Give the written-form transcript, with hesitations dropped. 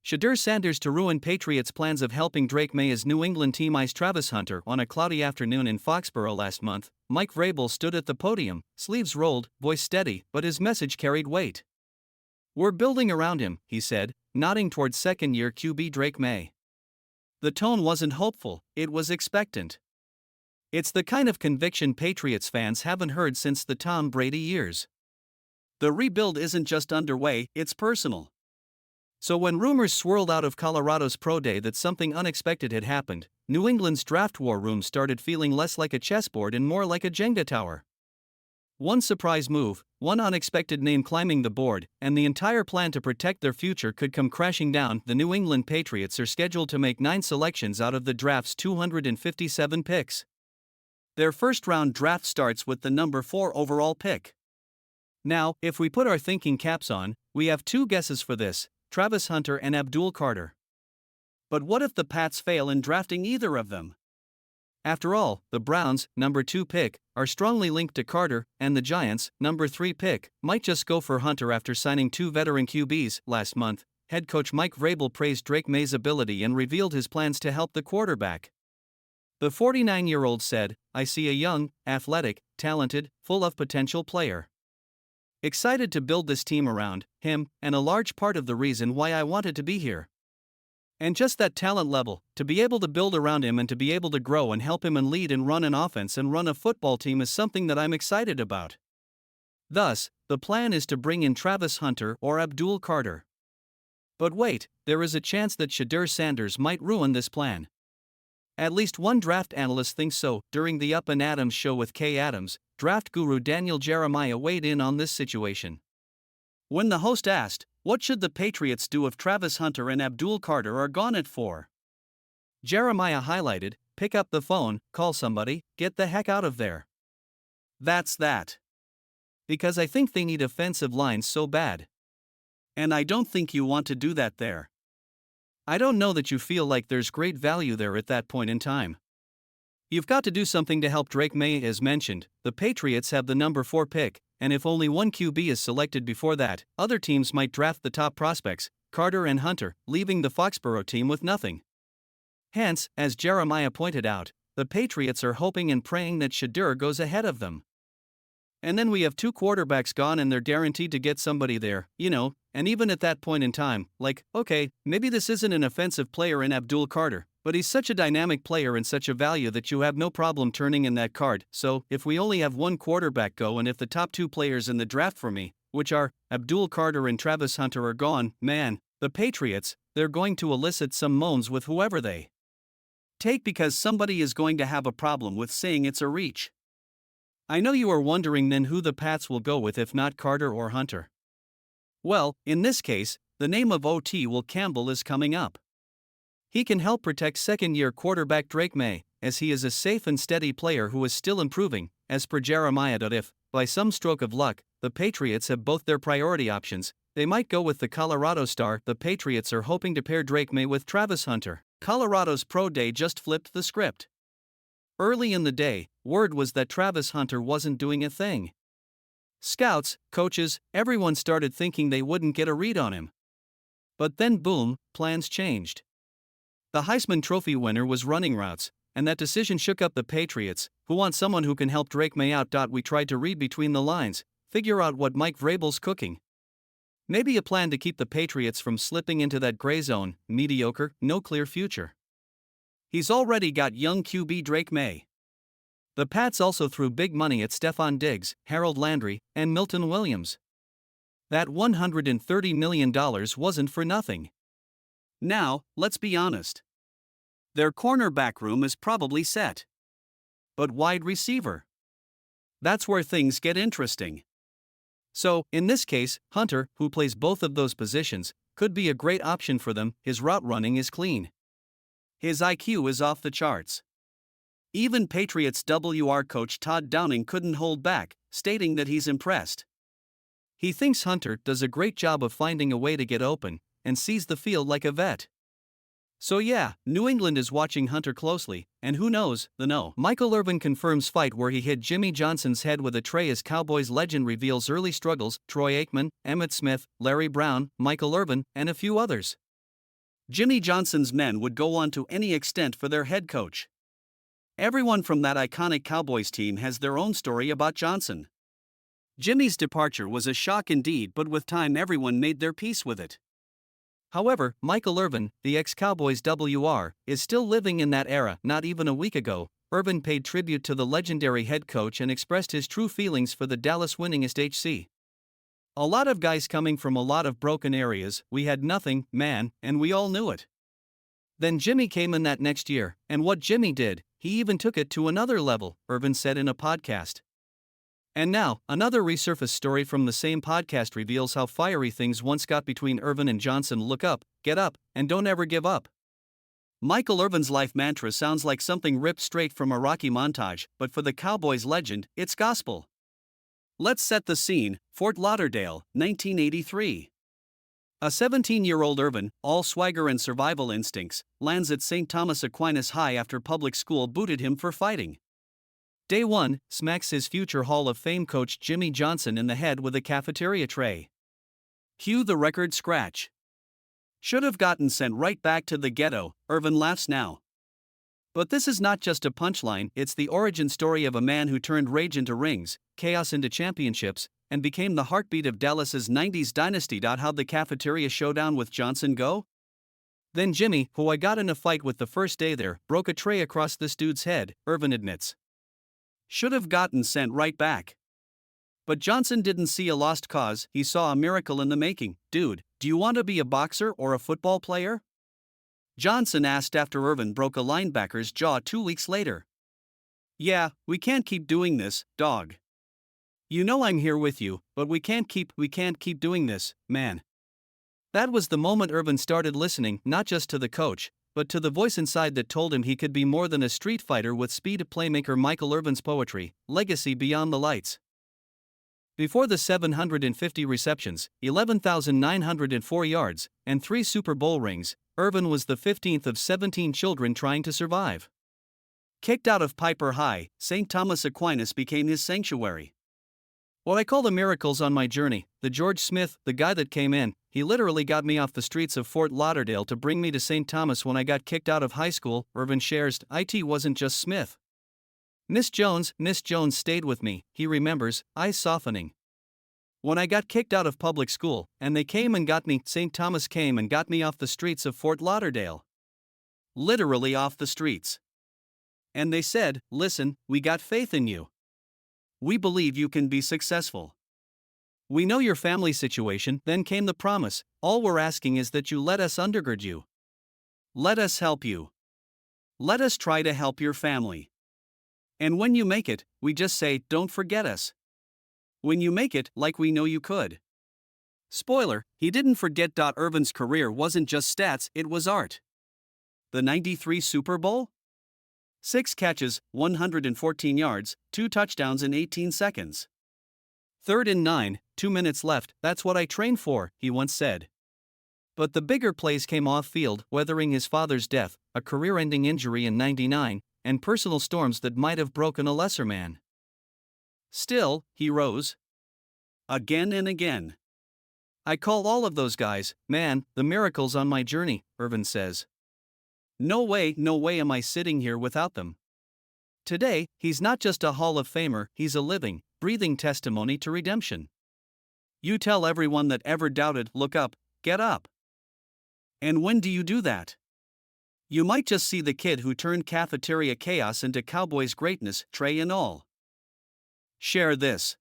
Shedeur Sanders to ruin Patriots' plans of helping Drake May as New England team ice Travis Hunter. On a cloudy afternoon in Foxborough last month, Mike Vrabel stood at the podium, sleeves rolled, voice steady, but his message carried weight. "We're building around him," he said, nodding towards second-year QB Drake May. The tone wasn't hopeful, it was expectant. It's the kind of conviction Patriots fans haven't heard since the Tom Brady years. The rebuild isn't just underway, it's personal. So when rumors swirled out of Colorado's pro day that something unexpected had happened, New England's draft war room started feeling less like a chessboard and more like a Jenga tower. One surprise move, one unexpected name climbing the board, and the entire plan to protect their future could come crashing down. The New England Patriots are scheduled to make 9 selections out of the draft's 257 picks. Their first-round draft starts with the number 4 overall pick. Now, if we put our thinking caps on, we have 2 guesses for this: Travis Hunter and Abdul Carter. But what if the Pats fail in drafting either of them? After all, the Browns, number 2 pick, are strongly linked to Carter, and the Giants, number 3 pick, might just go for Hunter after signing 2 veteran QBs. Last month, head coach Mike Vrabel praised Drake May's ability and revealed his plans to help the quarterback. The 49-year-old said, "I see a young, athletic, talented, full of potential player. Excited to build this team around him, and a large part of the reason why I wanted to be here. And just that talent level, to be able to build around him and to be able to grow and help him and lead and run an offense and run a football team is something that I'm excited about." Thus, the plan is to bring in Travis Hunter or Abdul Carter. But wait, there is a chance that Shedeur Sanders might ruin this plan. At least one draft analyst thinks so. During the Up and Adams show with Kay Adams, draft guru Daniel Jeremiah weighed in on this situation. When the host asked, "What should the Patriots do if Travis Hunter and Abdul Carter are gone at 4?" Jeremiah highlighted, "Pick up the phone, call somebody, get the heck out of there. That's that. Because I think they need offensive lines so bad. And I don't think you want to do that there. I don't know that you feel like there's great value there at that point in time. You've got to do something to help Drake May." As mentioned, the Patriots have the number 4 pick, and if only one QB is selected before that, other teams might draft the top prospects, Carter and Hunter, leaving the Foxborough team with nothing. Hence, as Jeremiah pointed out, the Patriots are hoping and praying that Shedeur goes ahead of them. And then we have 2 quarterbacks gone and they're guaranteed to get somebody there, and even at that point in time, okay, maybe this isn't an offensive player in Abdul Carter, but he's such a dynamic player and such a value that you have no problem turning in that card. So, if we only have one quarterback go and if the top 2 players in the draft for me, which are Abdul Carter and Travis Hunter, are gone, man, the Patriots, they're going to elicit some moans with whoever they take because somebody is going to have a problem with saying it's a reach. I know you are wondering then who the Pats will go with if not Carter or Hunter. Well, in this case, the name of O.T. Will Campbell is coming up. He can help protect second-year quarterback Drake May, as he is a safe and steady player who is still improving, as per Jeremiah. If, by some stroke of luck, the Patriots have both their priority options, they might go with the Colorado star. The Patriots are hoping to pair Drake May with Travis Hunter. Colorado's pro day just flipped the script. Early in the day, word was that Travis Hunter wasn't doing a thing. Scouts, coaches, everyone started thinking they wouldn't get a read on him. But then boom, plans changed. The Heisman Trophy winner was running routes, and that decision shook up the Patriots, who want someone who can help Drake May out. We tried to read between the lines, figure out what Mike Vrabel's cooking. Maybe a plan to keep the Patriots from slipping into that gray zone, mediocre, no clear future. He's already got young QB Drake May. The Pats also threw big money at Stephon Diggs, Harold Landry, and Milton Williams. That $130 million wasn't for nothing. Now, let's be honest. Their cornerback room is probably set. But wide receiver? That's where things get interesting. So, in this case, Hunter, who plays both of those positions, could be a great option for them. His route running is clean. His IQ is off the charts. Even Patriots WR coach Todd Downing couldn't hold back, stating that he's impressed. He thinks Hunter does a great job of finding a way to get open, and sees the field like a vet. So yeah, New England is watching Hunter closely, and who knows, Michael Irvin confirms fight where he hit Jimmy Johnson's head with a tray as Cowboys legend reveals early struggles, Troy Aikman, Emmitt Smith, Larry Brown, Michael Irvin, and a few others. Jimmy Johnson's men would go on to any extent for their head coach. Everyone from that iconic Cowboys team has their own story about Johnson. Jimmy's departure was a shock indeed, but with time everyone made their peace with it. However, Michael Irvin, the ex-Cowboys WR, is still living in that era. Not even a week ago, Irvin paid tribute to the legendary head coach and expressed his true feelings for the Dallas winningest HC. A lot of guys coming from a lot of broken areas, we had nothing, man, and we all knew it. Then Jimmy came in that next year, and what Jimmy did, he even took it to another level, Irvin said in a podcast. And now, another resurfaced story from the same podcast reveals how fiery things once got between Irvin and Johnson. Look up, get up, and don't ever give up. Michael Irvin's life mantra sounds like something ripped straight from a Rocky montage, but for the Cowboys legend, it's gospel. Let's set the scene. Fort Lauderdale, 1983. A 17-year-old Irvin, all swagger and survival instincts, lands at St. Thomas Aquinas High after public school booted him for fighting. Day 1, smacks his future Hall of Fame coach Jimmy Johnson in the head with a cafeteria tray. Cue the record scratch. Should have gotten sent right back to the ghetto, Irvin laughs now. But this is not just a punchline, it's the origin story of a man who turned rage into rings, chaos into championships, and became the heartbeat of Dallas's 90s dynasty. How'd the cafeteria showdown with Johnson go? Then Jimmy, who I got in a fight with the first day there, broke a tray across this dude's head, Irvin admits. Should have gotten sent right back. But Johnson didn't see a lost cause, he saw a miracle in the making. Dude, do you want to be a boxer or a football player? Johnson asked after Irvin broke a linebacker's jaw 2 weeks later. Yeah, we can't keep doing this, dog. You know I'm here with you, but we can't keep doing this, man. That was the moment Irvin started listening, not just to the coach, but to the voice inside that told him he could be more than a street fighter with speed. Playmaker Michael Irvin's poetry, legacy beyond the lights. Before the 750 receptions, 11,904 yards, and 3 Super Bowl rings, Irvin was the 15th of 17 children trying to survive. Kicked out of Piper High, St. Thomas Aquinas became his sanctuary. What I call the miracles on my journey, the George Smith, the guy that came in, he literally got me off the streets of Fort Lauderdale to bring me to St. Thomas when I got kicked out of high school. Irvin shares, it wasn't just Smith. Miss Jones stayed with me, he remembers, eyes softening. When I got kicked out of public school, and they came and got me, St. Thomas came and got me off the streets of Fort Lauderdale. Literally off the streets. And they said, listen, we got faith in you. We believe you can be successful. We know your family situation. Then came the promise, all we're asking is that you let us undergird you. Let us help you. Let us try to help your family. And when you make it, we just say, don't forget us. When you make it, like we know you could. Spoiler, he didn't forget. Irvin's career wasn't just stats, it was art. The 93 Super Bowl? 6 catches, 114 yards, 2 touchdowns in 18 seconds. 3rd and 9, 2 minutes left, that's what I trained for, he once said. But the bigger plays came off-field, weathering his father's death, a career-ending injury in '99, and personal storms that might have broken a lesser man. Still, he rose. Again and again. I call all of those guys, man, the miracles on my journey, Irvin says. No way am I sitting here without them. Today, he's not just a Hall of Famer, he's a living, breathing testimony to redemption. You tell everyone that ever doubted, look up, get up. And when do you do that? You might just see the kid who turned cafeteria chaos into Cowboys greatness, tray and all. Share this.